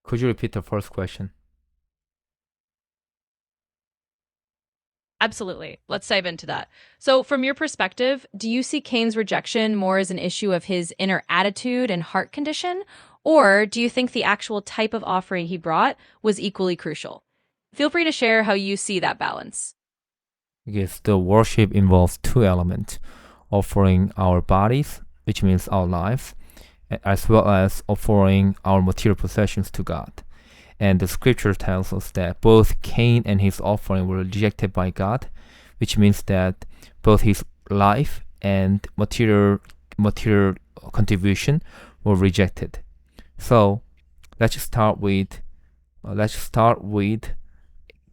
Could you repeat the first question? Absolutely. Let's dive into that. So, from your perspective, do you see Cain's rejection more as an issue of his inner attitude and heart condition? Or do you think the actual type of offering he brought was equally crucial? Feel free to share how you see that balance. Yes, the worship involves two elements: offering our bodies, which means our lives, as well as offering our material possessions to God. And the scripture tells us that both Cain and his offering were rejected by God, which means that both his life and material contribution were rejected. So let's start with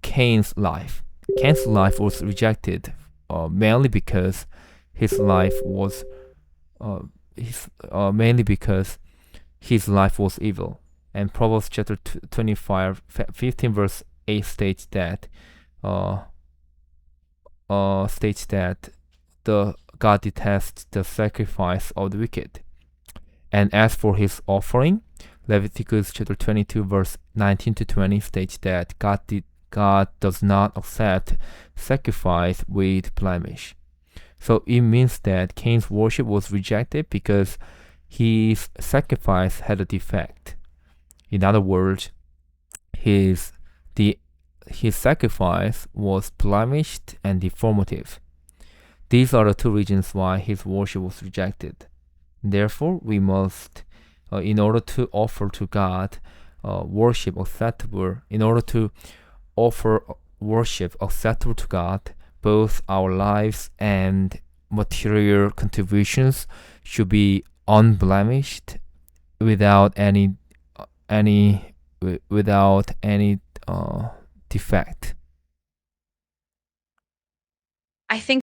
Cain's life. Cain's life was rejected mainly because his life was uh, mainly because his life was evil. And Proverbs chapter 25, 15 verse 8 uh, states that the God detests the sacrifice of the wicked. And as for his offering, Leviticus chapter 22 verse 19 to 20 states that God does not accept sacrifice with blemish. So it means that Cain's worship was rejected because his sacrifice had a defect. In other words, his the his sacrifice was blemished and deformative. These are the two reasons why his worship was rejected. Therefore, we must, in order to offer to God worship acceptable, in order to offer worship acceptable to God, both our lives and material contributions should be unblemished, without any without any defect. I think